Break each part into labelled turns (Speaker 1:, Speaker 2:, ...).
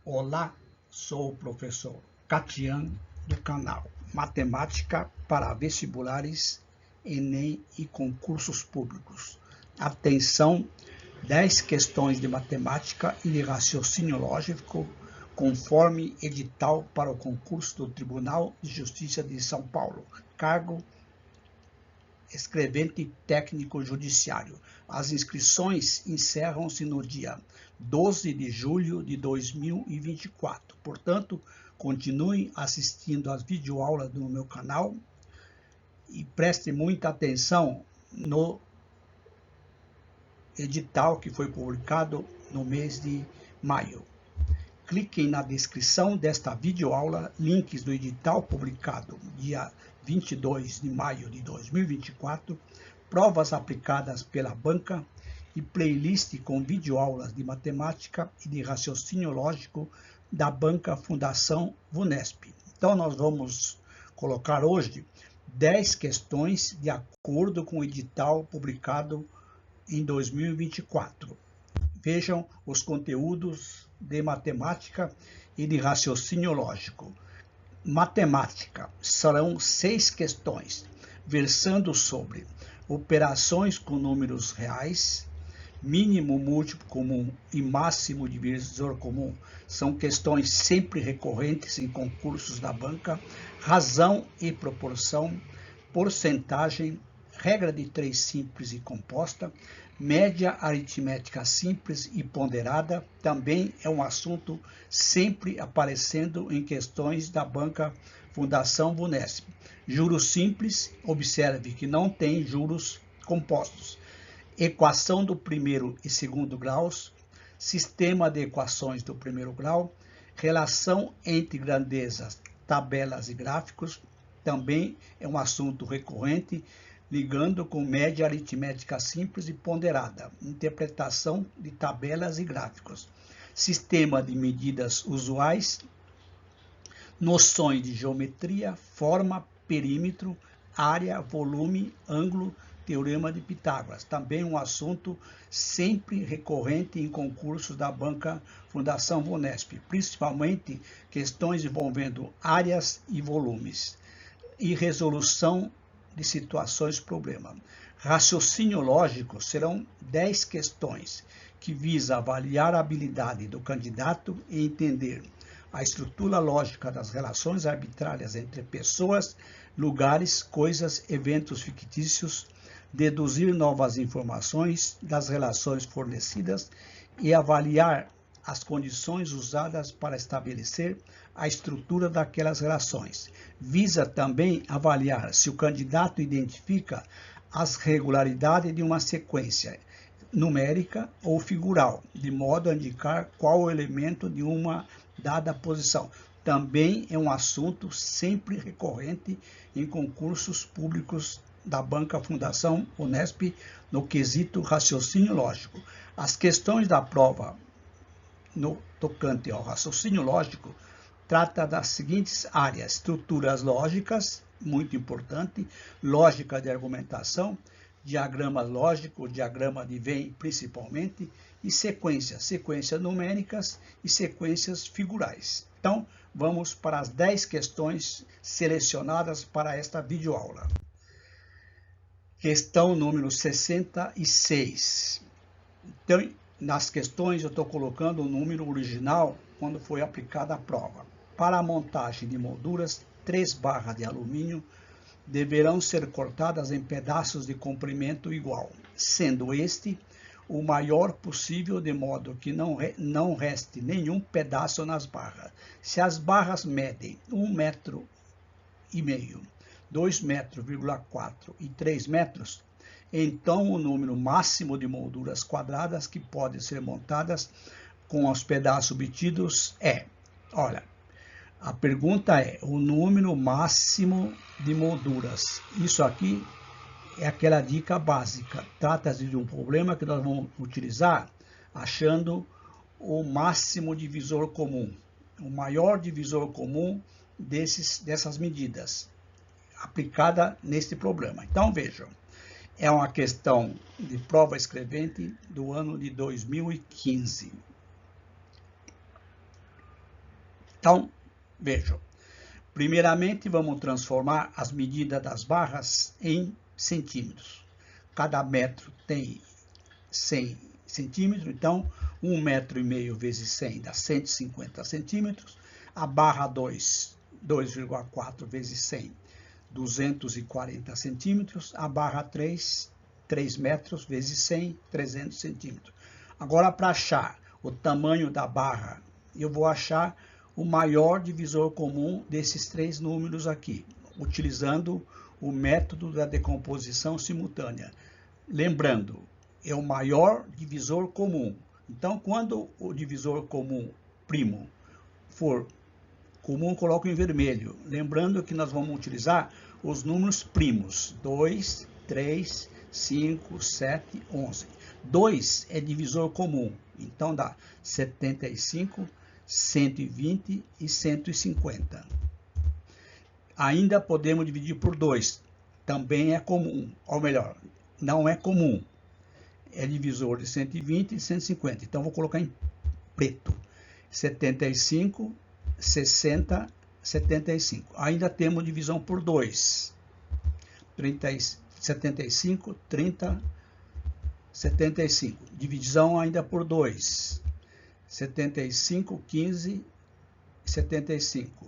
Speaker 1: Olá, sou o professor Catian do canal Matemática para Vestibulares, Enem e Concursos Públicos. Atenção, 10 questões de matemática e de raciocínio lógico, conforme edital para o concurso do Tribunal de Justiça de São Paulo, cargo escrevente técnico judiciário. As inscrições encerram-se no dia 12 de julho de 2024. Portanto, continue assistindo às videoaulas no meu canal e preste muita atenção no edital que foi publicado no mês de maio. Cliquem na descrição desta videoaula, links do edital publicado dia 22 de maio de 2024, provas aplicadas pela banca e playlist com videoaulas de matemática e de raciocínio lógico da banca Fundação VUNESP. Então, nós vamos colocar hoje 10 questões de acordo com o edital publicado em 2024. Vejam os conteúdos de matemática e de raciocínio lógico. Matemática, serão 6 questões, versando sobre operações com números reais, mínimo múltiplo comum e máximo divisor comum, são questões sempre recorrentes em concursos da banca, razão e proporção, porcentagem, regra de 3 simples e composta, média aritmética simples e ponderada, também é um assunto sempre aparecendo em questões da banca Fundação VUNESP. Juros simples, observe que não tem juros compostos. Equação do primeiro e segundo graus, sistema de equações do primeiro grau, relação entre grandezas, tabelas e gráficos, também é um assunto recorrente, ligando com média aritmética simples e ponderada, interpretação de tabelas e gráficos, sistema de medidas usuais, noções de geometria, forma, perímetro, área, volume, ângulo, teorema de Pitágoras, também um assunto sempre recorrente em concursos da banca Fundação VUNESP, principalmente questões envolvendo áreas e volumes, e resolução de situações problema. Raciocínio lógico serão 10 questões que visa avaliar a habilidade do candidato e entender a estrutura lógica das relações arbitrárias entre pessoas, lugares, coisas, eventos fictícios, deduzir novas informações das relações fornecidas e avaliar as condições usadas para estabelecer a estrutura daquelas relações. Visa também avaliar se o candidato identifica as regularidades de uma sequência numérica ou figural, de modo a indicar qual o elemento de uma dada posição. Também é um assunto sempre recorrente em concursos públicos da banca Fundação VUNESP no quesito raciocínio lógico. As questões da prova no tocante ao raciocínio lógico, trata das seguintes áreas: estruturas lógicas, muito importante, lógica de argumentação, diagrama lógico, diagrama de Venn principalmente, e sequências numéricas e sequências figurais. Então, vamos para as 10 questões selecionadas para esta videoaula. Questão número 66. Então, nas questões eu estou colocando o número original quando foi aplicada a prova. Para a montagem de molduras, 3 barras de alumínio deverão ser cortadas em pedaços de comprimento igual, sendo este o maior possível, de modo que não reste nenhum pedaço nas barras. Se as barras medem 1,5 metro, 2,4 metros e 3 metros, então o número máximo de molduras quadradas que podem ser montadas com os pedaços obtidos é, olha, a pergunta é o número máximo de molduras. Isso aqui é aquela dica básica. Trata-se de um problema que nós vamos utilizar achando o máximo divisor comum, o maior divisor comum dessas medidas, aplicada neste problema. Então vejam, é uma questão de prova escrevente do ano de 2015. Então, vejam. Primeiramente, vamos transformar as medidas das barras em centímetros. Cada metro tem 100 centímetros, então 1,5 metro vezes 100 dá 150 centímetros. A barra 2, 2,4 vezes 100, 240 centímetros. A barra 3, 3 metros vezes 100, 300 centímetros. Agora, para achar o tamanho da barra, eu vou achar o maior divisor comum desses três números aqui, utilizando o método da decomposição simultânea. Lembrando, é o maior divisor comum. Então, quando o divisor comum primo for comum, coloco em vermelho. Lembrando que nós vamos utilizar os números primos, 2, 3, 5, 7, 11. 2 é divisor comum, então dá 75, 120 e 150. Ainda podemos dividir por 2, também é comum, ou melhor, não é comum, é divisor de 120 e 150, então vou colocar em preto, 75, 60, 75. Ainda temos divisão por 2, 75, 30, 75. Divisão ainda por 2, 75, 15, 75.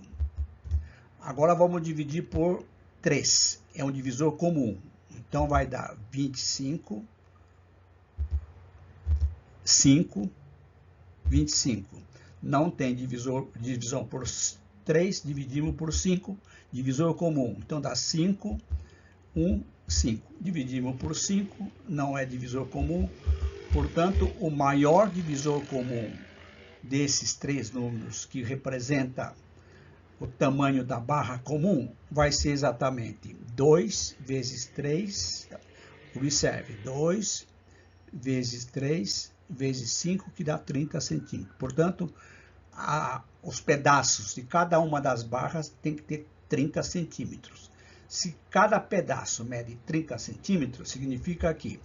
Speaker 1: Agora vamos dividir por 3. É um divisor comum. Então vai dar 25, 5, 25. Não tem divisão por 3, dividimos por 5, divisor comum. Então dá 5, 1, 5. Dividimos por 5, não é divisor comum. Portanto, o maior divisor comum desses três números, que representa o tamanho da barra comum, vai ser exatamente 2 vezes 3, observe, 2 vezes 3 vezes 5, que dá 30 centímetros. Portanto, os pedaços de cada uma das barras tem que ter 30 centímetros. Se cada pedaço mede 30 centímetros, significa que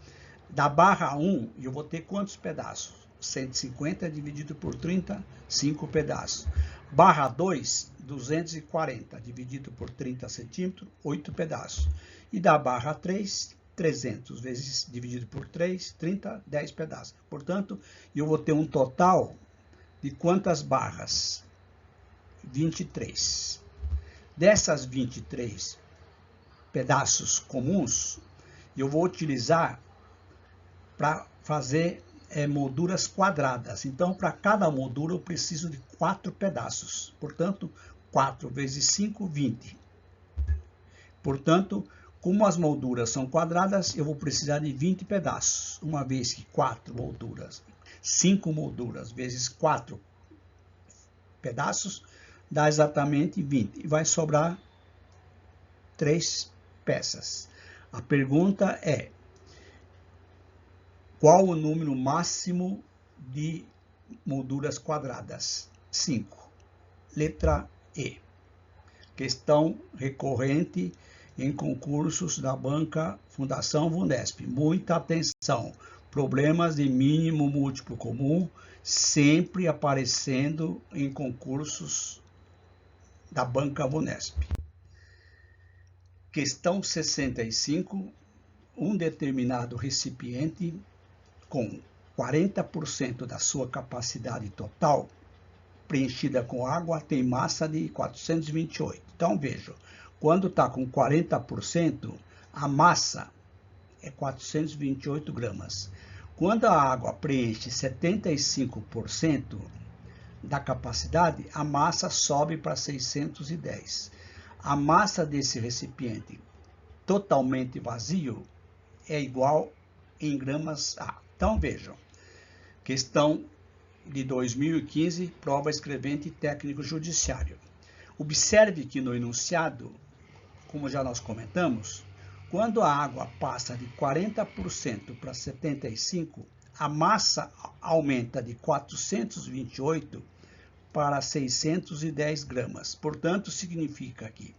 Speaker 1: da barra 1, eu vou ter quantos pedaços? 150 dividido por 30, 5 pedaços. Barra 2, 240 dividido por 30 centímetros, 8 pedaços. E da barra 3, 300 vezes dividido por 3, 30, 10 pedaços. Portanto, eu vou ter um total de quantas barras? 23. Dessas 23 pedaços comuns, eu vou utilizar para fazer molduras quadradas. Então, para cada moldura, eu preciso de 4 pedaços. Portanto, 4 vezes 5, 20. Portanto, como as molduras são quadradas, eu vou precisar de 20 pedaços. Uma vez que 4 molduras, 5 molduras vezes 4 pedaços, dá exatamente 20. E vai sobrar 3 peças. A pergunta é: qual o número máximo de molduras quadradas? 5. Letra E. Questão recorrente em concursos da banca Fundação Vunesp. Muita atenção. Problemas de mínimo múltiplo comum sempre aparecendo em concursos da banca Vunesp. Questão 65. Um determinado recipiente com 40% da sua capacidade total preenchida com água tem massa de 428. Então, vejam, quando está com 40%, a massa é 428 gramas. Quando a água preenche 75% da capacidade, a massa sobe para 610. A massa desse recipiente totalmente vazio é igual em gramas A. Então, vejam, questão de 2015, prova escrevente técnico judiciário. Observe que no enunciado, como já nós comentamos, quando a água passa de 40% para 75%, a massa aumenta de 428 para 610 gramas. Portanto, significa que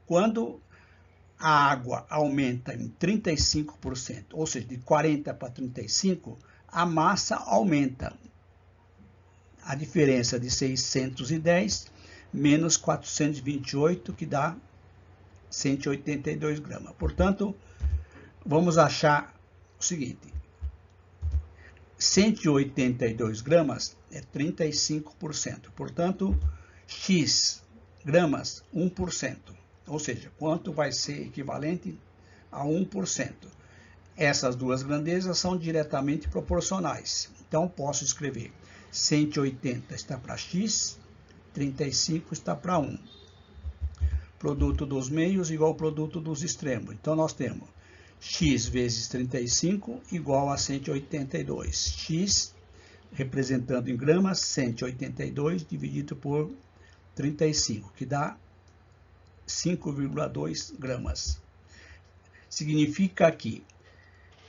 Speaker 1: quando a água aumenta em 35%, ou seja, de 40 para 35, a massa aumenta. A diferença de 610 menos 428, que dá 182 gramas. Portanto, vamos achar o seguinte: 182 gramas é 35%. Portanto, X gramas, 1%. Ou seja, quanto vai ser equivalente a 1%. Essas duas grandezas são diretamente proporcionais. Então, posso escrever 180 está para X, 35 está para 1. Produto dos meios igual ao produto dos extremos. Então, nós temos X vezes 35 igual a 182. X, representando em gramas, 182 dividido por 35, que dá 5,2 gramas. Significa que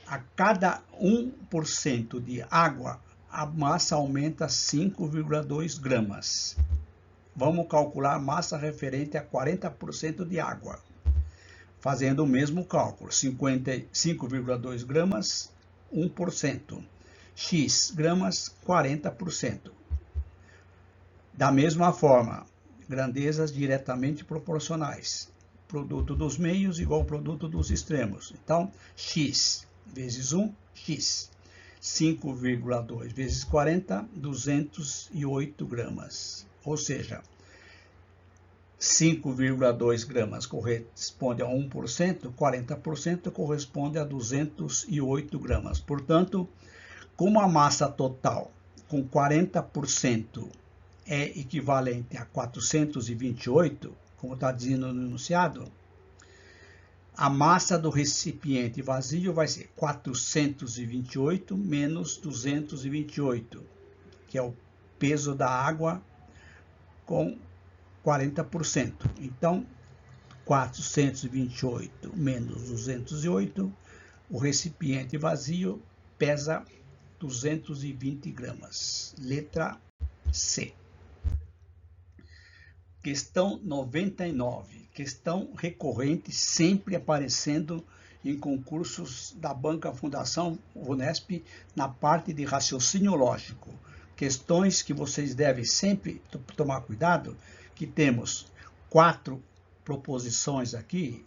Speaker 1: a cada 1% de água, a massa aumenta 5,2 gramas. Vamos calcular a massa referente a 40% de água. Fazendo o mesmo cálculo, 5,2 gramas, 1%. X gramas, 40%. Da mesma forma, grandezas diretamente proporcionais. Produto dos meios igual ao produto dos extremos. Então, X vezes 1, X. 5,2 vezes 40, 208 gramas. Ou seja, 5,2 gramas corresponde a 1%, 40% corresponde a 208 gramas. Portanto, como a massa total com 40% é equivalente a 428, como está dizendo no enunciado, a massa do recipiente vazio vai ser 428 menos 228, que é o peso da água com 40%. Então, 428 menos 208, o recipiente vazio pesa 220 gramas. Letra C. Questão 99. Questão recorrente, sempre aparecendo em concursos da Banca Fundação Unesp, na parte de raciocínio lógico. Questões que vocês devem sempre tomar cuidado, que temos 4 proposições aqui,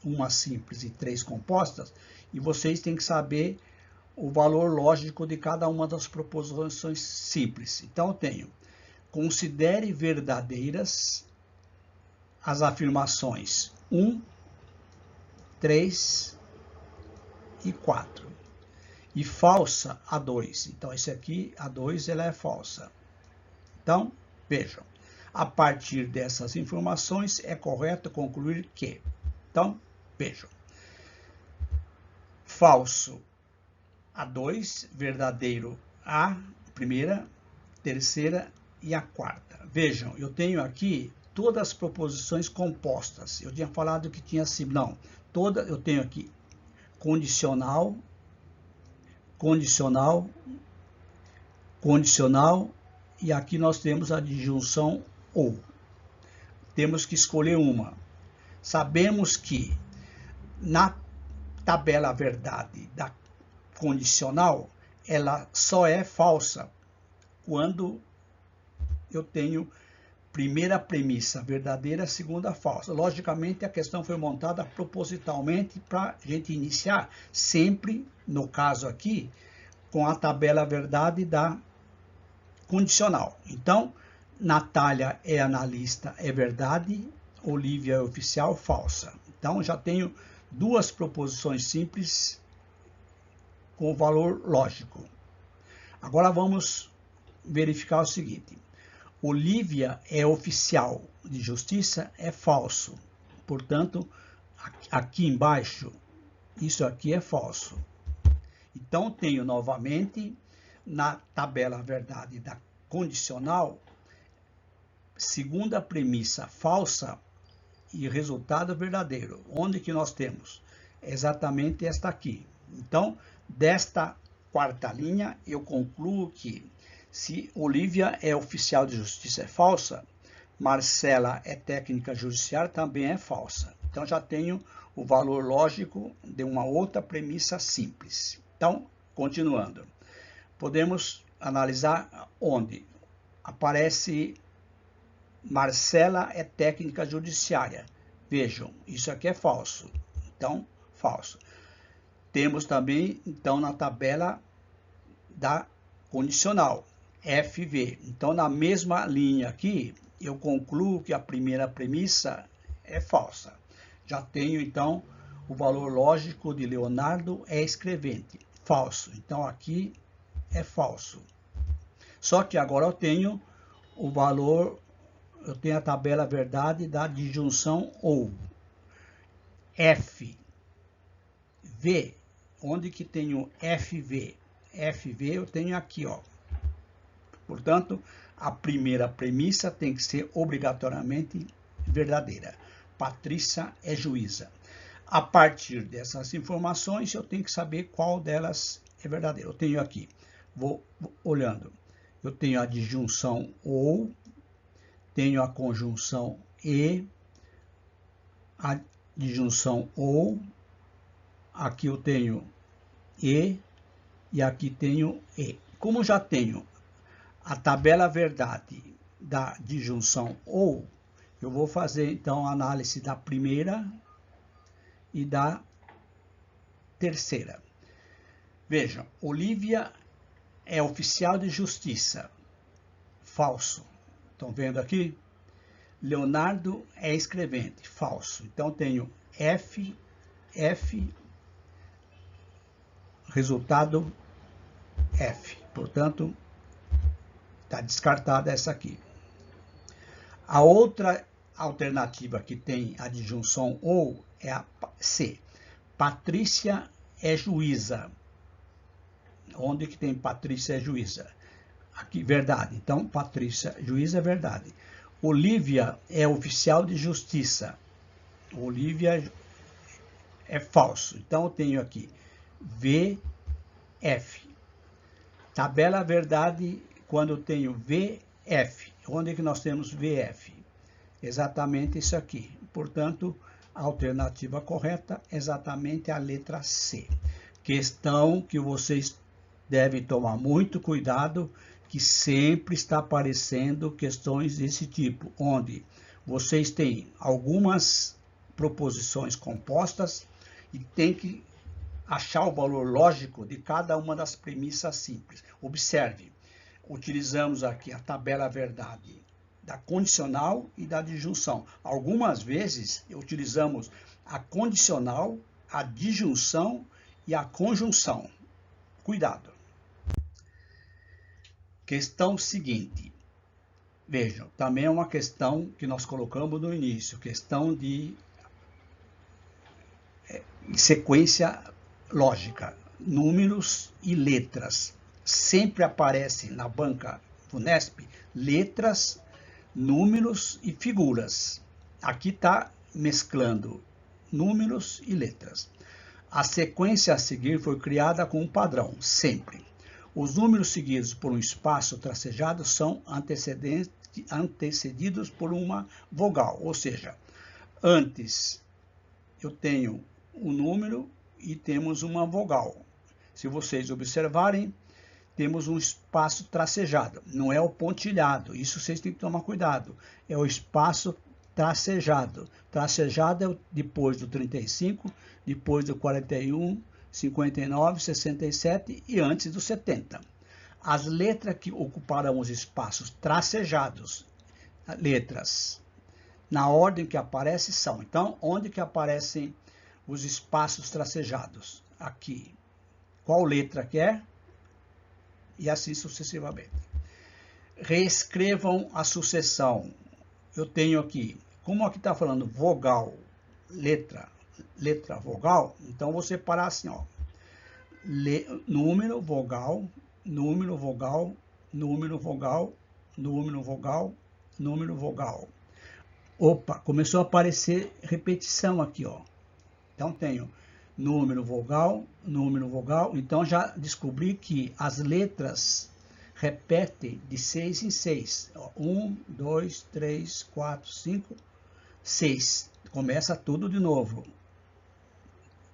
Speaker 1: uma simples e 3 compostas, e vocês têm que saber o valor lógico de cada uma das proposições simples. Então, eu tenho: considere verdadeiras as afirmações 1, 3 e 4. E falsa a 2. Então, esse aqui, a 2, ela é falsa. Então, vejam. A partir dessas informações, é correto concluir que. Então, vejam. Falso a 2, verdadeiro a primeira, terceira e a quarta. Vejam, eu tenho aqui todas as proposições compostas. Eu tinha falado que tinha sido, não. Eu tenho aqui condicional, condicional, condicional, e aqui nós temos a disjunção ou. Temos que escolher uma. Sabemos que na tabela verdade da condicional, ela só é falsa quando eu tenho primeira premissa verdadeira, segunda falsa. Logicamente, a questão foi montada propositalmente para a gente iniciar sempre, no caso aqui, com a tabela verdade da condicional. Então, Natália é analista, é verdade. Olivia é oficial, falsa. Então, já tenho 2 proposições simples com valor lógico. Agora, vamos verificar o seguinte. Olivia é oficial de justiça, é falso. Portanto, aqui embaixo, isso aqui é falso. Então, tenho novamente, na tabela verdade da condicional, segunda premissa falsa e resultado verdadeiro. Onde que nós temos? Exatamente esta aqui. Então, desta quarta linha, eu concluo que se Olivia é oficial de justiça, é falsa, Marcela é técnica judiciária, também é falsa. Então, já tenho o valor lógico de uma outra premissa simples. Então, continuando. Podemos analisar onde aparece Marcela é técnica judiciária. Vejam, isso aqui é falso. Então, falso. Temos também, então, na tabela da condicional, FV. Então, na mesma linha aqui, eu concluo que a primeira premissa é falsa. Já tenho, então, o valor lógico de Leonardo é escrevente. Falso. Então, aqui é falso. Só que agora eu tenho o valor, eu tenho a tabela verdade da disjunção ou. F, V, onde que tenho FV? FV eu tenho aqui, ó. Portanto, a primeira premissa tem que ser obrigatoriamente verdadeira. Patrícia é juíza. A partir dessas informações, eu tenho que saber qual delas é verdadeira. Eu tenho aqui, vou olhando, eu tenho a disjunção ou, tenho a conjunção e, a disjunção ou, aqui eu tenho e aqui tenho e. Como já tenho a tabela verdade da disjunção ou, eu vou fazer então a análise da primeira e da terceira. Vejam, Olivia é oficial de justiça. Falso. Estão vendo aqui? Leonardo é escrevente. Falso. Então tenho F, resultado F. Portanto, está descartada essa aqui. A outra alternativa que tem a disjunção ou é a C. Patrícia é juíza. Onde que tem Patrícia é juíza? Aqui, verdade. Então, Patrícia, juíza é verdade. Olivia é oficial de justiça. Olivia é falso. Então, eu tenho aqui VF. Tabela verdade quando eu tenho VF. Onde é que nós temos VF? Exatamente isso aqui. Portanto, a alternativa correta é exatamente a letra C. Questão que vocês devem tomar muito cuidado, que sempre está aparecendo questões desse tipo, onde vocês têm algumas proposições compostas e tem que achar o valor lógico de cada uma das premissas simples. Observe, utilizamos aqui a tabela verdade da condicional e da disjunção. Algumas vezes utilizamos a condicional, a disjunção e a conjunção. Cuidado. Questão seguinte. Vejam, também é uma questão que nós colocamos no início, questão de sequência lógica, números e letras. Sempre aparecem na banca Funesp letras, números e figuras. Aqui está mesclando números e letras. A sequência a seguir foi criada com um padrão, sempre. Os números seguidos por um espaço tracejado são antecedidos por uma vogal, ou seja, antes eu tenho um número e temos uma vogal. Se vocês observarem, temos um espaço tracejado, não é o pontilhado, isso vocês têm que tomar cuidado, é o espaço tracejado. Tracejado é depois do 35, depois do 41, 59, 67 e antes do 70. As letras que ocuparão os espaços tracejados, letras, na ordem que aparece são, então, onde que aparecem os espaços tracejados? Aqui. Qual letra que é? E assim sucessivamente. Reescrevam a sucessão. Eu tenho aqui, como aqui está falando vogal, letra, vogal, então vou separar assim, ó. Número, vogal, número, vogal, número, vogal, número, vogal, número, vogal. Opa, começou a aparecer repetição aqui, ó. Então tenho número, vogal, então já descobri que as letras repetem de 6 em 6. 1, 2, 3, 4, 5, 6. Começa tudo de novo.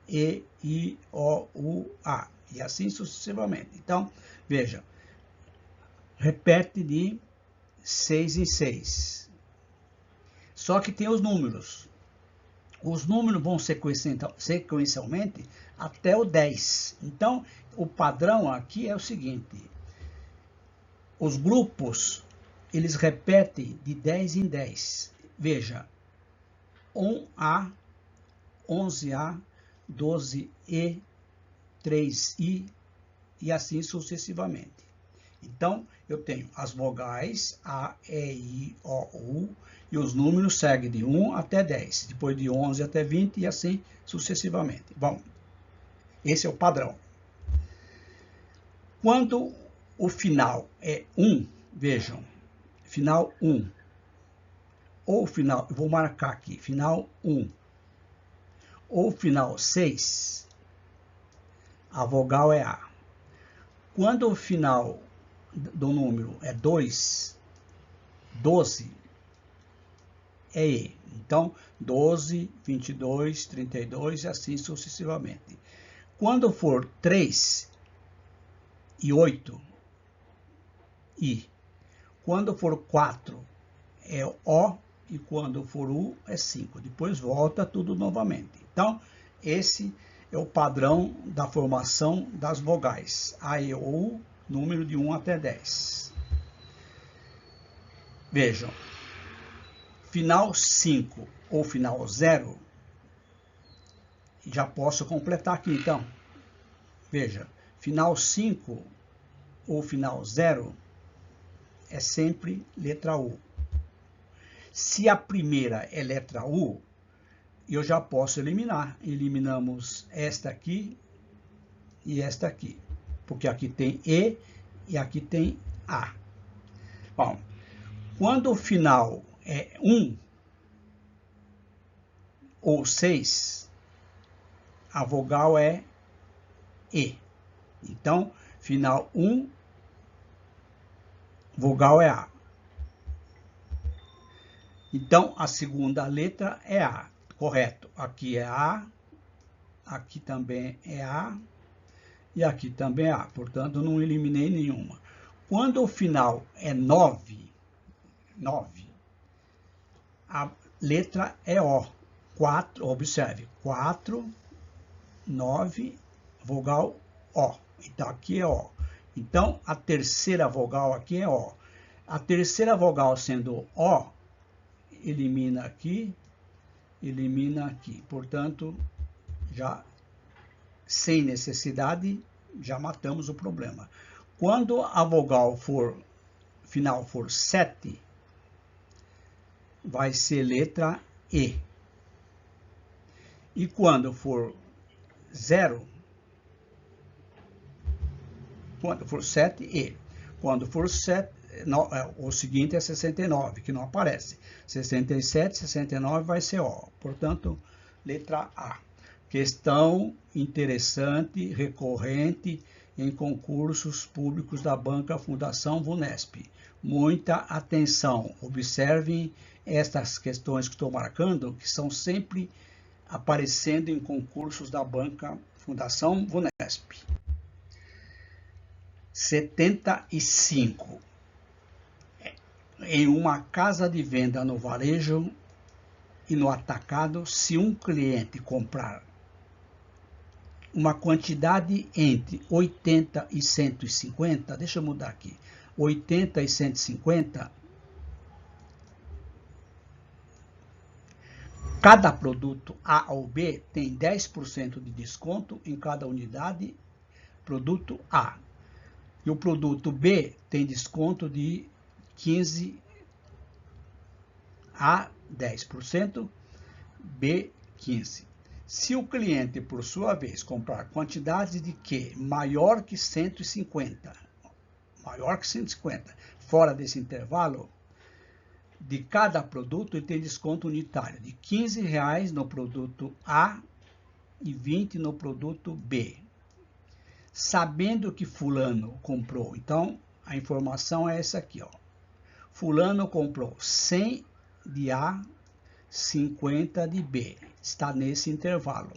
Speaker 1: E, I, O, U, A. E assim sucessivamente. Então, veja. Repete de 6 em 6. Só que tem os números. Os números vão sequencialmente até o 10. Então, o padrão aqui é o seguinte. Os grupos, eles repetem de 10 em 10. Veja, 1A, 11A, 12E, 3I e assim sucessivamente. Então, eu tenho as vogais A, E, I, O, U e os números seguem de 1 até 10, depois de 11 até 20 e assim sucessivamente. Bom, esse é o padrão. Quando o final é 1, vejam, final 1, ou final, eu vou marcar aqui, final 1, ou final 6, a vogal é A. Quando o final do número é 2, 12, é E. Então, 12, 22, 32 e assim sucessivamente. Quando for 3 e 8, I. Quando for 4, é O. E quando for U, é 5. Depois volta tudo novamente. Então, esse é o padrão da formação das vogais. A, E, O, U, número de 1 até 10. Vejam, final 5 ou final 0, já posso completar aqui então. Veja, final 5 ou final 0 é sempre letra U. Se a primeira é letra U, eu já posso eliminar. Eliminamos esta aqui e esta aqui, porque aqui tem E e aqui tem A. Bom, quando o final é 1 ou 6, a vogal é E. Então, final 1, vogal é A. Então, a segunda letra é A, correto. Aqui é A, aqui também é A e aqui também é A. Portanto, não eliminei nenhuma. Quando o final é 9, a letra é O. 4, observe, 4, 9, vogal O. Então, aqui é O. Então, a terceira vogal aqui é O. A terceira vogal sendo O, elimina aqui. Portanto, já sem necessidade, já matamos o problema. Quando a vogal final for 7, vai ser letra E. E quando for 0, quando for 7, E. Quando for 7, o seguinte é 69, que não aparece. 67, 69 vai ser O. Portanto, letra A. Questão interessante, recorrente em concursos públicos da Banca Fundação VUNESP. Muita atenção. Observem estas questões que estou marcando, que são sempre aparecendo em concursos da Banca Fundação VUNESP. 75. Em uma casa de venda no varejo e no atacado, se um cliente comprar uma quantidade entre 80 e 150, deixa eu mudar aqui, 80 e 150, cada produto A ou B tem 10% de desconto em cada unidade, produto A. E o produto B tem desconto de 15 a 10%, B 15%. Se o cliente, por sua vez, comprar quantidade de Q maior que 150, fora desse intervalo, de cada produto ele tem desconto unitário de R$15 no produto A e 20 no produto B. Sabendo que fulano comprou, então a informação é essa aqui, ó. Fulano comprou 100 de A, 50 de B. Está nesse intervalo.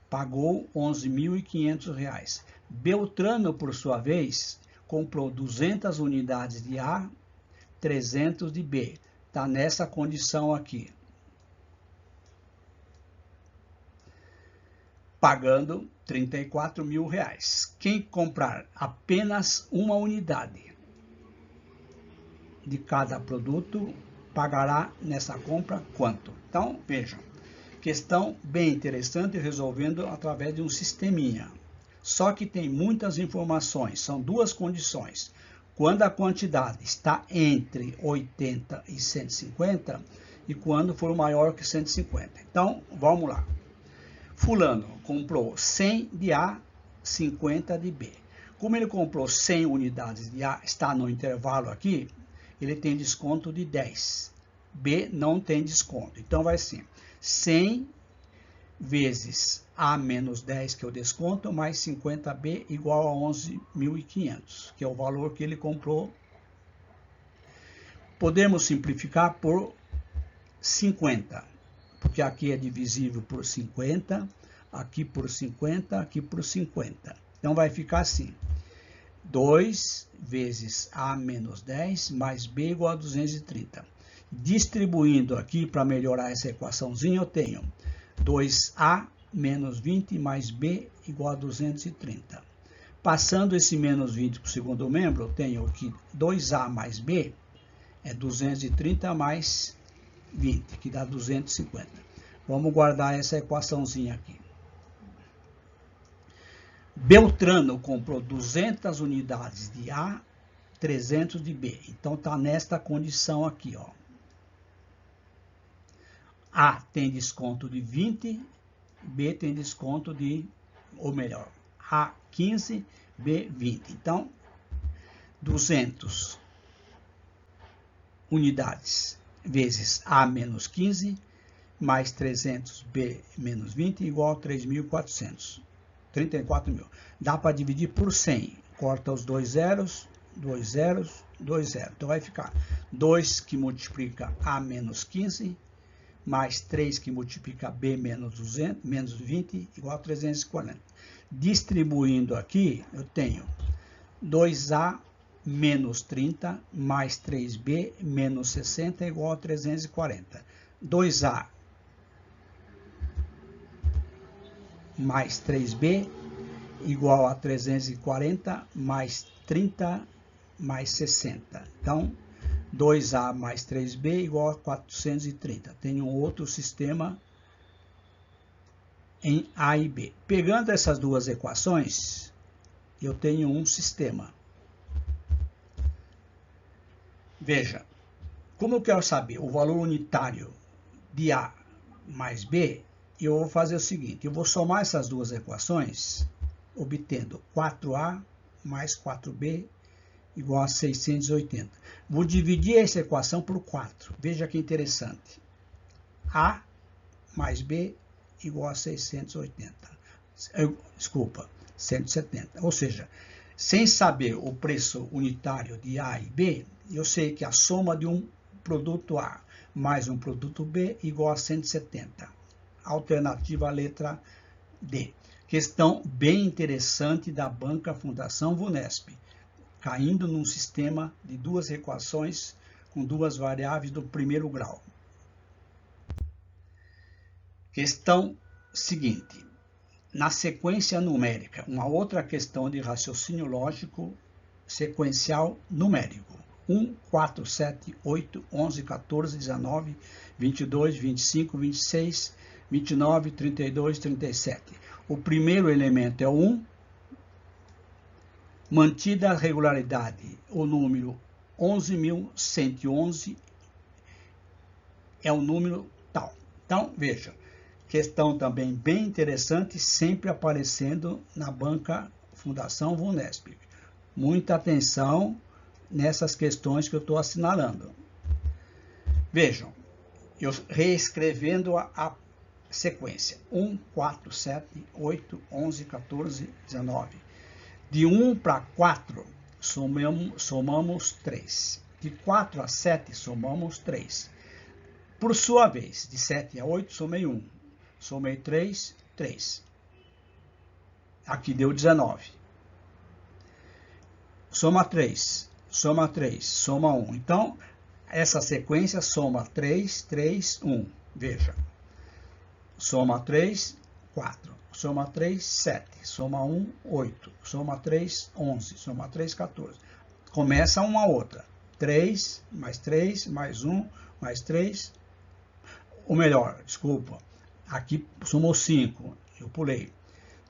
Speaker 1: Pagou R$11.500. Beltrano, por sua vez, comprou 200 unidades de A, 300 de B. está nessa condição aqui. Pagando R$34 mil. Quem comprar apenas uma unidade de cada produto, pagará nessa compra quanto? Então, vejam, questão bem interessante, resolvendo através de um sisteminha. Só que tem muitas informações, são duas condições. Quando a quantidade está entre 80 e 150 e quando for maior que 150. Então, vamos lá. Fulano comprou 100 de A, 50 de B. Como ele comprou 100 unidades de A, está no intervalo aqui, ele tem desconto de 10. B não tem desconto. Então, vai assim, 100 vezes A menos 10, que é o desconto, mais 50B igual a 11.500, que é o valor que ele comprou. Podemos simplificar por 50, porque aqui é divisível por 50, aqui por 50, aqui por 50. Então, vai ficar assim, 2 vezes A menos 10 mais B igual a 230. Distribuindo aqui, para melhorar essa equaçãozinha, eu tenho 2A menos 20 mais B igual a 230. Passando esse menos 20 para o segundo membro, eu tenho aqui 2A mais B é 230 mais 20, que dá 250. Vamos guardar essa equaçãozinha aqui. Beltrano comprou 200 unidades de A, 300 de B. Então, está nesta condição aqui, ó. A tem desconto de 20, B tem desconto de, ou melhor, A 15, B 20. Então, 200 unidades vezes A menos 15, mais 300 B menos 20, igual a 3.400. 34 mil. Dá para dividir por 100. Corta os dois zeros, 2 zeros, 2 zeros. Então, vai ficar 2 que multiplica A menos 15, mais 3 que multiplica B menos 200, menos 20, igual a 340. Distribuindo aqui, eu tenho 2A menos 30, mais 3B menos 60, igual a 340. 2A mais 3B igual a 340, mais 30, mais 60. Então, 2A mais 3B igual a 430. Tem um outro sistema em A e B. Pegando essas duas equações, eu tenho um sistema. Veja, como eu quero saber o valor unitário de A mais B, eu vou fazer o seguinte, eu vou somar essas duas equações, obtendo 4A mais 4B igual a 680. Vou dividir essa equação por 4. Veja que interessante. A mais B igual a 680. Desculpa, 170. Ou seja, sem saber o preço unitário de A e B, eu sei que a soma de um produto A mais um produto B igual a 170. Alternativa letra D. Questão bem interessante da Banca Fundação Vunesp, caindo num sistema de duas equações com duas variáveis do primeiro grau. Questão seguinte. Na sequência numérica, uma outra questão de raciocínio lógico sequencial numérico. 1, 4, 7, 8, 11, 14, 19, 22, 25, 26, 29, 32, 37. O primeiro elemento é o 1. Mantida a regularidade, o número 11.111 é o número tal. Então, veja, questão também bem interessante, sempre aparecendo na Banca Fundação Vunesp. Muita atenção nessas questões que eu estou assinalando. Vejam, eu reescrevendo a sequência. 1, 4, 7, 8, 11, 14, 19. De 1 para 4, somamos 3. De 4 a 7, somamos 3. Por sua vez, de 7 a 8, somei 1. Somei 3, 3. Aqui deu 19. Soma 3, soma 3, soma 1. Então, essa sequência soma 3, 3, 1. Veja. Soma 3, 4. Soma 3, 7. Soma 1, 8. Soma 3, 11. Soma 3, 14. Começa uma outra. 3, mais 1, mais 3. Ou melhor, desculpa. Aqui somou 5. Eu pulei.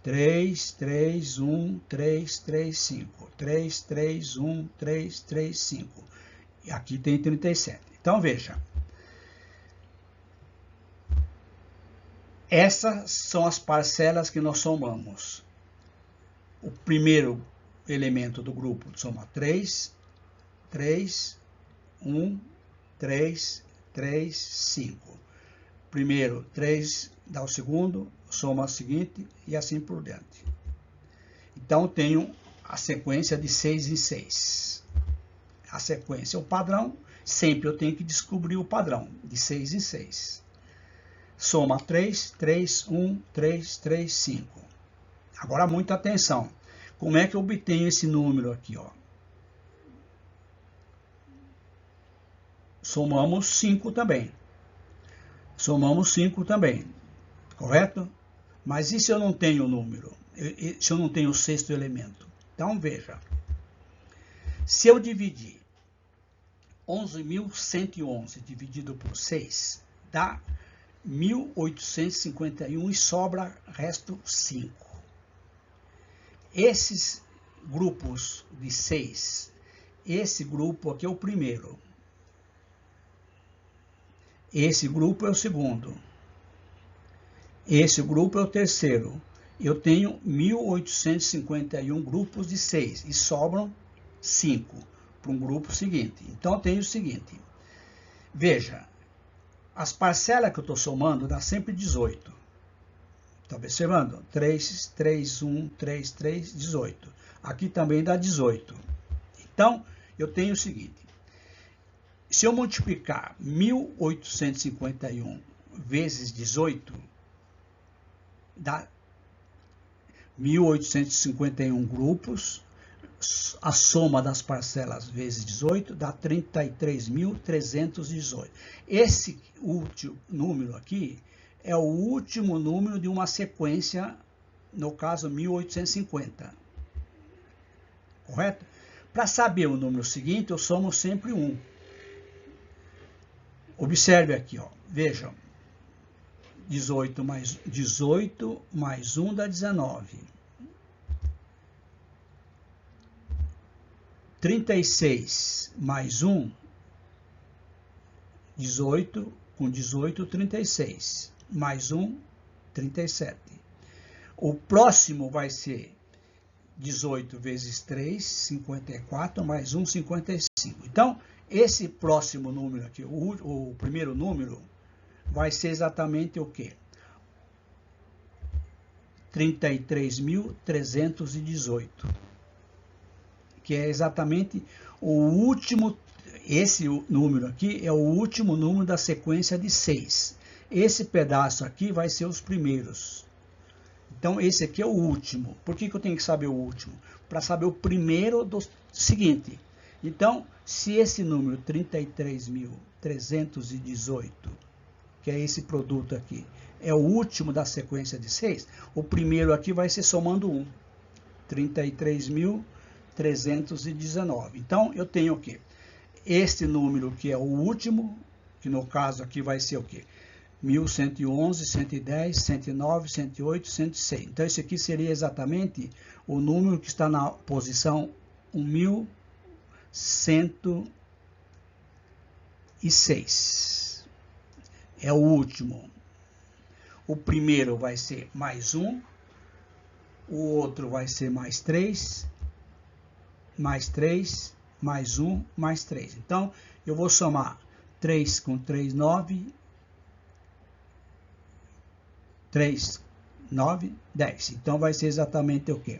Speaker 1: 3, 3, 1, 3, 3, 5. 3, 3, 1, 3, 3, 5. E aqui tem 37. Então, veja. Essas são as parcelas que nós somamos. O primeiro elemento do grupo soma 3, 3, 1, 3, 3, 5. Primeiro, 3 dá o segundo, soma o seguinte e assim por diante. Então, tenho a sequência de 6 em 6. A sequência, o padrão, sempre eu tenho que descobrir o padrão, de 6 em 6. Soma 3, 3, 1, 3, 3, 5. Agora, muita atenção. Como é que eu obtenho esse número aqui, ó? Somamos 5 também. Somamos 5 também, correto? Mas e se eu não tenho o número? Se eu não tenho o sexto elemento? Então, veja. Se eu dividir 11.111 dividido por 6, dá 1.851 e sobra resto 5. Esses grupos de 6, esse grupo aqui é o primeiro. Esse grupo é o segundo. Esse grupo é o terceiro. Eu tenho 1.851 grupos de 6 e sobram 5 para um grupo seguinte. Então, eu tenho o seguinte. Veja, as parcelas que eu estou somando dá sempre 18. Está observando? 3, 3, 1, 3, 3, 18. Aqui também dá 18. Então, eu tenho o seguinte. Se eu multiplicar 1.851 vezes 18, dá 1.851 grupos, a soma das parcelas vezes 18 dá 33.318. Esse último número aqui é o último número de uma sequência, no caso 1.850. Correto? Para saber o número seguinte, eu somo sempre 1. Observe aqui, ó. Vejam. 18 mais 1 dá 19. 36 mais 1, 18, com 18, 36. Mais 1, 37. O próximo vai ser 18 vezes 3, 54, mais 1, 55. Então, esse próximo número aqui, o primeiro número, vai ser exatamente o quê? 33.318. Que é exatamente o último, esse número aqui é o último número da sequência de 6. Esse pedaço aqui vai ser os primeiros. Então, esse aqui é o último. Por que eu tenho que saber o último? Para saber o primeiro do seguinte. Então, se esse número 33.318, que é esse produto aqui, é o último da sequência de 6, o primeiro aqui vai ser somando 1. 33.319. Então, eu tenho o quê? Este número que é o último, que no caso aqui vai ser o quê? 1111, 110, 109, 108, 106. Então, esse aqui seria exatamente o número que está na posição 1106. É o último. O primeiro vai ser mais 1. O outro vai ser mais 3. Mais 3. Mais 1. Mais 3. Então, eu vou somar 3 com 3, 9. 3, 9, 10. Então, vai ser exatamente o quê?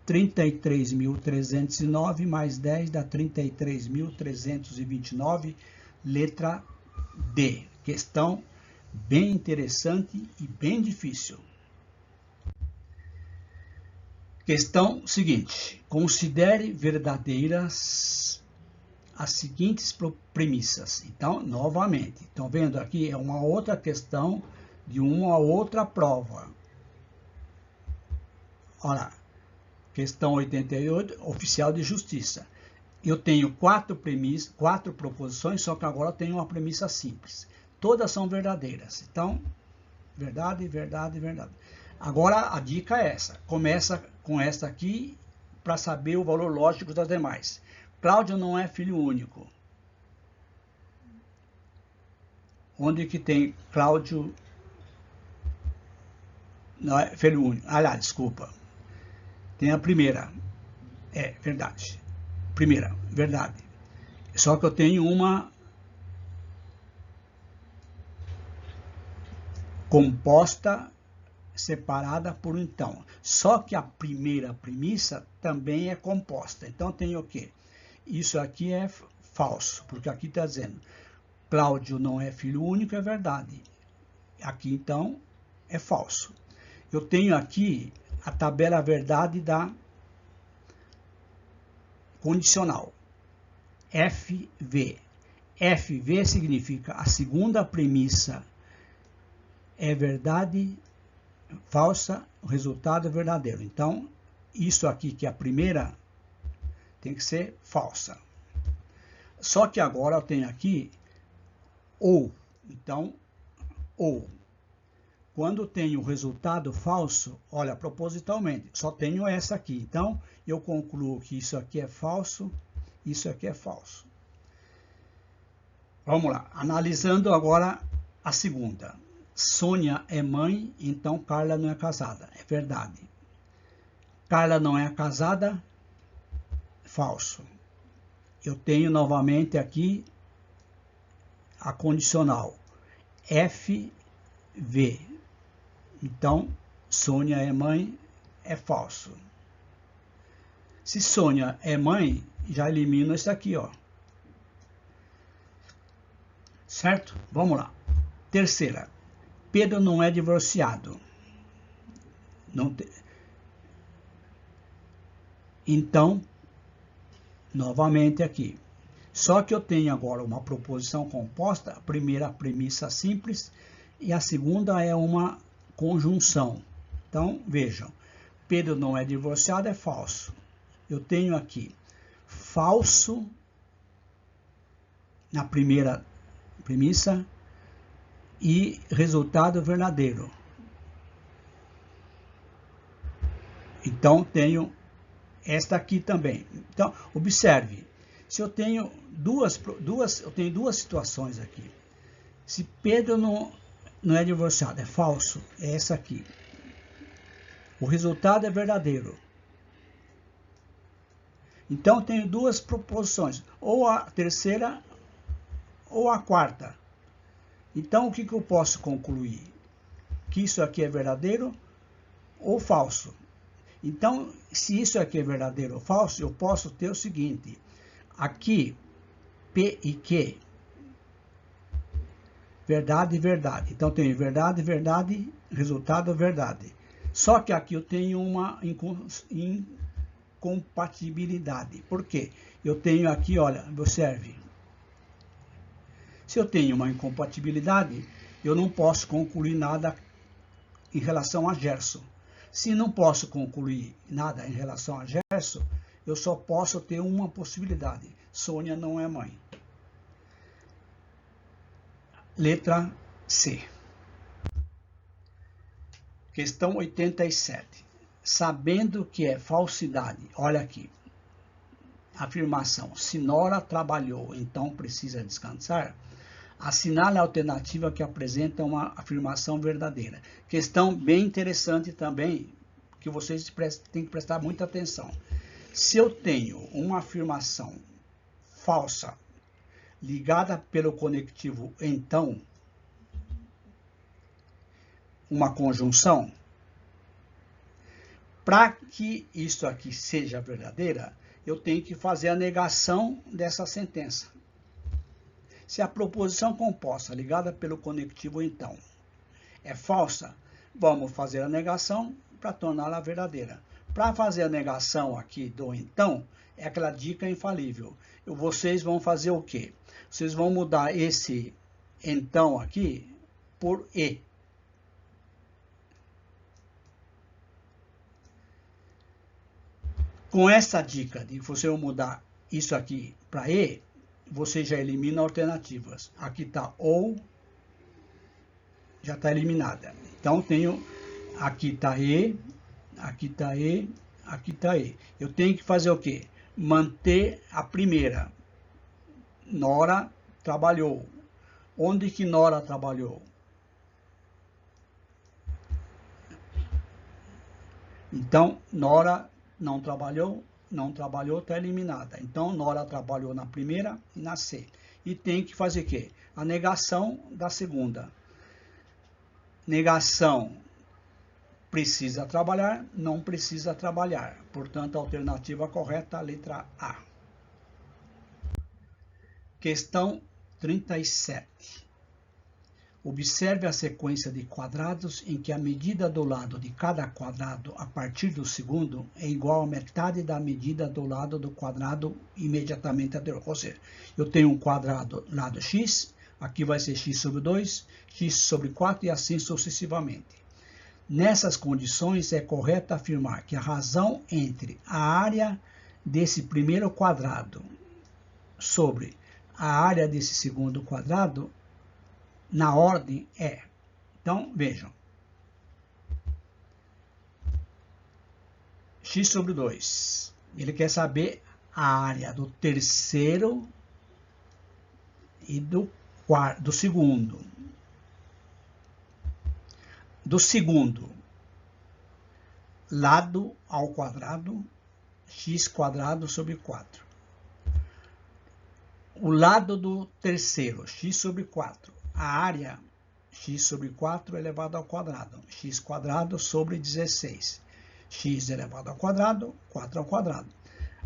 Speaker 1: 33.309 mais 10 dá 33.329, letra D. Questão bem interessante e bem difícil. Questão seguinte. Considere verdadeiras as seguintes premissas. Então, novamente, estão vendo aqui? É uma outra questão de uma outra prova. Olha lá, questão 88, oficial de justiça. Eu tenho quatro proposições, só que agora eu tenho uma premissa simples. Todas são verdadeiras. Então, verdade, verdade, verdade. Agora, a dica é essa. Começa com esta aqui para saber o valor lógico das demais. Cláudio não é filho único. Onde que tem Cláudio não é filho único? Ah lá, desculpa. Tem a primeira. É, verdade. Primeira, verdade. Só que eu tenho uma composta separada por então. Só que a primeira premissa também é composta. Então tem o quê? Isso aqui é falso, porque aqui está dizendo Cláudio não é filho único, é verdade. Aqui então é falso. Eu tenho aqui a tabela verdade da condicional. FV. FV significa a segunda premissa é verdade, falsa, o resultado é verdadeiro. Então, isso aqui que é a primeira tem que ser falsa. Só que agora eu tenho aqui ou. Então, ou. Quando tenho o resultado falso, olha, propositalmente, só tenho essa aqui. Então, eu concluo que isso aqui é falso, isso aqui é falso. Vamos lá, analisando agora a segunda. Sônia é mãe, então Carla não é casada. É verdade. Carla não é casada, falso. Eu tenho novamente aqui a condicional. FV. Então, Sônia é mãe, é falso. Se Sônia é mãe, já elimino isso aqui, ó. Certo? Vamos lá. Terceira. Pedro não é divorciado. Então, novamente aqui. Só que eu tenho agora uma proposição composta, a primeira premissa simples e a segunda é uma conjunção. Então, vejam, Pedro não é divorciado, é falso. Eu tenho aqui falso na primeira premissa e resultado verdadeiro. Então, tenho esta aqui também. Então, observe, se eu tenho duas situações aqui. Se Pedro não é divorciado, é falso, é essa aqui. O resultado é verdadeiro. Então, tenho duas proposições, ou a terceira ou a quarta. Então, o que eu posso concluir? Que isso aqui é verdadeiro ou falso. Então, se isso aqui é verdadeiro ou falso, eu posso ter o seguinte. Aqui, P e Q. Verdade e verdade. Então, tenho verdade, verdade, resultado, verdade. Só que aqui eu tenho uma incompatibilidade. Por quê? Eu tenho aqui, olha, observe. Se eu tenho uma incompatibilidade, eu não posso concluir nada em relação a Gerson. Se não posso concluir nada em relação a Gerson, eu só posso ter uma possibilidade. Sônia não é mãe. Letra C. Questão 87. Sabendo que é falsidade, olha aqui. Afirmação. Se Nora trabalhou, então precisa descansar. Assinale a alternativa que apresenta uma afirmação verdadeira. Questão bem interessante também, que vocês têm que prestar muita atenção. Se eu tenho uma afirmação falsa ligada pelo conectivo então, uma conjunção, para que isso aqui seja verdadeira, eu tenho que fazer a negação dessa sentença. Se a proposição composta ligada pelo conectivo então é falsa, vamos fazer a negação para torná-la verdadeira. Para fazer a negação aqui do então, é aquela dica infalível. vocês vão fazer o quê? Vocês vão mudar esse então aqui por E. Com essa dica de você mudar isso aqui para E, você já elimina alternativas. Aqui está ou, já está eliminada. Então, tenho, aqui está E, aqui está E, aqui está E. Eu tenho que fazer o quê? Manter a primeira. Nora trabalhou. Onde que Nora trabalhou? Então, Nora não trabalhou, está eliminada. Então, Nora trabalhou na primeira e na C. E tem que fazer o quê? A negação da segunda. Negação precisa trabalhar, não precisa trabalhar. Portanto, a alternativa correta é a letra A. Questão 37. Observe a sequência de quadrados em que a medida do lado de cada quadrado a partir do segundo é igual à metade da medida do lado do quadrado imediatamente anterior. Ou seja, eu tenho um quadrado lado x, aqui vai ser x sobre 2, x sobre 4 e assim sucessivamente. Nessas condições, é correto afirmar que a razão entre a área desse primeiro quadrado sobre a área desse segundo quadrado na ordem é. Então, vejam. X sobre 2. Ele quer saber a área do terceiro e do segundo. Do segundo lado ao quadrado, x quadrado sobre 4. O lado do terceiro, x sobre 4. A área, x sobre 4 elevado ao quadrado, x quadrado sobre 16. X elevado ao quadrado, 4 ao quadrado.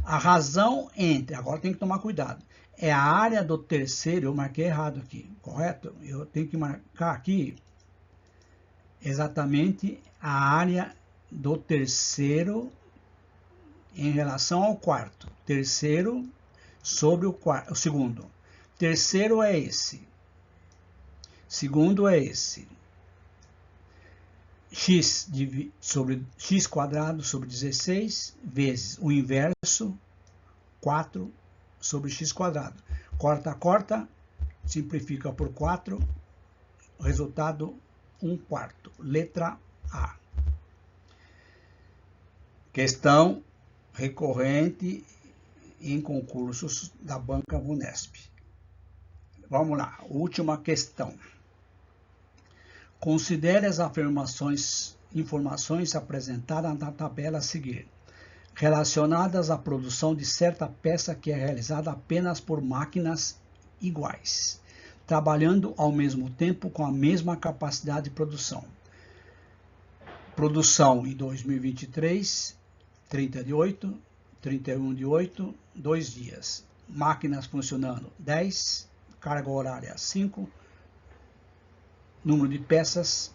Speaker 1: A razão entre, agora tem que tomar cuidado, é a área do terceiro, eu marquei errado aqui, correto? Eu tenho que marcar aqui exatamente a área do terceiro em relação ao quarto. Terceiro sobre o segundo. Terceiro é esse. Segundo é esse. X quadrado sobre 16 vezes o inverso, 4 sobre x quadrado. Corta, corta, simplifica por 4, resultado 1/4. Letra A. Questão recorrente em concursos da Banca Vunesp. Vamos lá, última questão. Considere as informações apresentadas na tabela a seguir, relacionadas à produção de certa peça que é realizada apenas por máquinas iguais, trabalhando ao mesmo tempo com a mesma capacidade de produção. Produção em 2023, 30 de 8, 31 de 8, 2 dias. Máquinas funcionando 10, carga horária 5, número de peças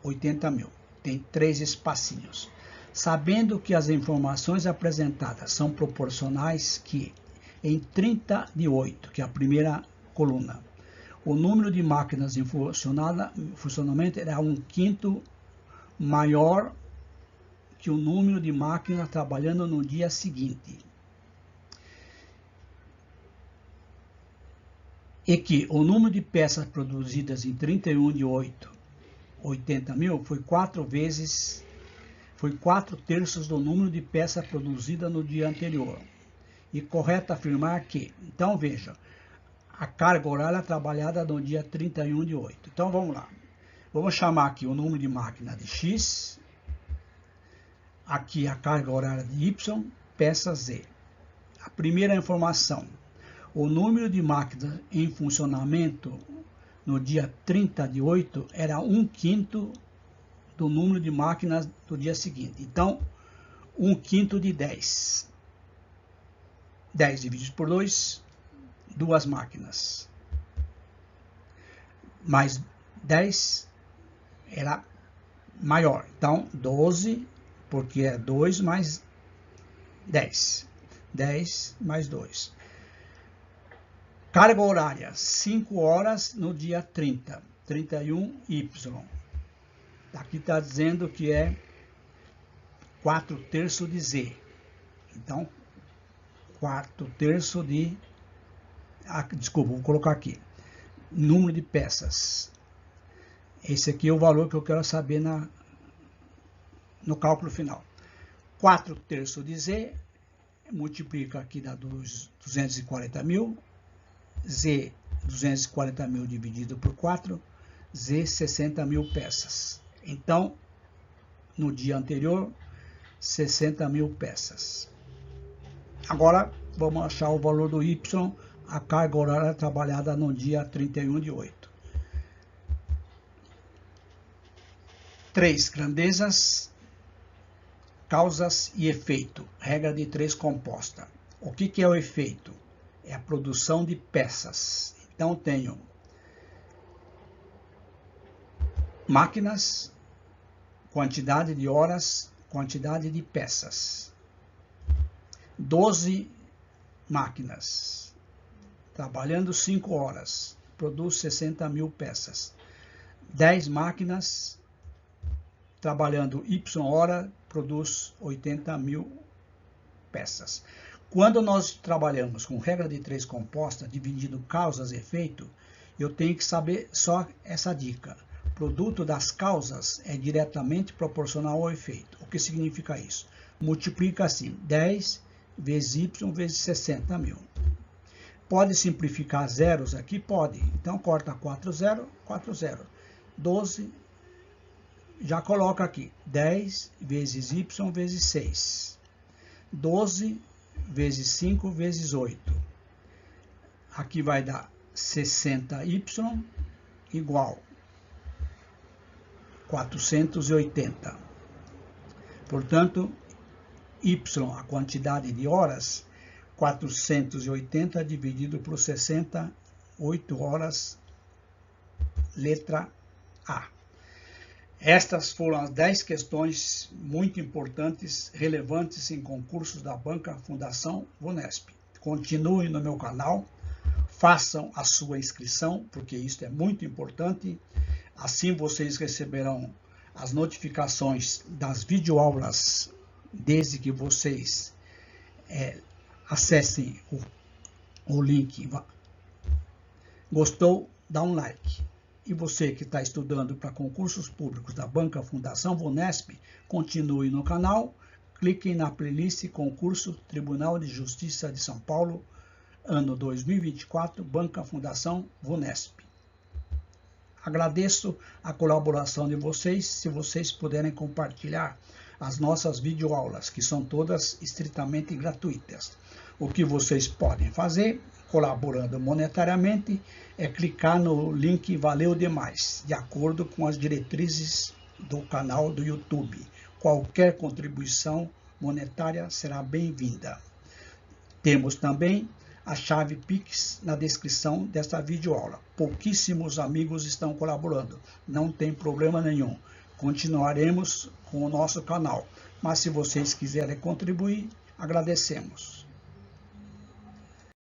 Speaker 1: 80.000. Tem 3 espacinhos. Sabendo que as informações apresentadas são proporcionais que, em 30 de 8, que é a primeira coluna, o número de máquinas em funcionamento era 1/5 maior que o número de máquinas trabalhando no dia seguinte. E que o número de peças produzidas em 31 de 8, 80.000, foi 4/3 do número de peças produzidas no dia anterior. E correto afirmar que, então veja, a carga horária trabalhada no dia 31 de 8. Então vamos lá. Vamos chamar aqui o número de máquina de X, aqui a carga horária de Y, peça Z. A primeira informação. O número de máquinas em funcionamento no dia 30 de 8 era 1/5 do número de máquinas do dia seguinte. Então, 1/5 de 10. 10 dividido por 2, 2 máquinas. Mais 10 era maior. Então, 12, porque é 2 mais 10. 10 mais 2. Carga horária, 5 horas no dia 30, 31Y. Aqui está dizendo que é 4/3 de Z. Então, 4/3 de... desculpa, vou colocar aqui. Número de peças. Esse aqui é o valor que eu quero saber no cálculo final. 4/3 de Z, multiplica aqui dá 240 mil. Z, 240 mil dividido por 4. Z, 60 mil peças. Então, no dia anterior, 60 mil peças. Agora, vamos achar o valor do Y, a carga horária trabalhada no dia 31/8. 3 grandezas, causas e efeito. Regra de 3 composta. O que é o efeito? É a produção de peças. Então, tenho máquinas, quantidade de horas, quantidade de peças. 12 máquinas, trabalhando 5 horas, produz 60 mil peças. 10 máquinas, trabalhando Y hora, produz 80 mil peças. Quando nós trabalhamos com regra de 3 composta, dividindo causas e efeito, eu tenho que saber só essa dica. Produto das causas é diretamente proporcional ao efeito. O que significa isso? Multiplica assim, 10 vezes Y vezes 60 mil. Pode simplificar zeros aqui? Pode. Então, corta 4 0, 4 0. 12, já coloca aqui, 10 vezes Y vezes 6. 12 vezes 5 vezes 8. Aqui vai dar 60Y igual 480. Portanto, Y, a quantidade de horas, 480 dividido por 60, 8 horas, letra A. Estas foram as 10 questões muito importantes, relevantes em concursos da Banca Fundação VUNESP. Continuem no meu canal, façam a sua inscrição, porque isso é muito importante. Assim vocês receberão as notificações das videoaulas, desde que vocês acessem o link. Gostou? Dá um like. E você que está estudando para concursos públicos da Banca Fundação VUNESP, continue no canal, clique na playlist Concurso Tribunal de Justiça de São Paulo, ano 2024, Banca Fundação VUNESP. Agradeço a colaboração de vocês, se vocês puderem compartilhar as nossas videoaulas, que são todas estritamente gratuitas. O que vocês podem fazer, colaborando monetariamente, é clicar no link Valeu Demais, de acordo com as diretrizes do canal do YouTube. Qualquer contribuição monetária será bem-vinda. Temos também a chave Pix na descrição desta videoaula. Pouquíssimos amigos estão colaborando, não tem problema nenhum. Continuaremos com o nosso canal, mas se vocês quiserem contribuir, agradecemos.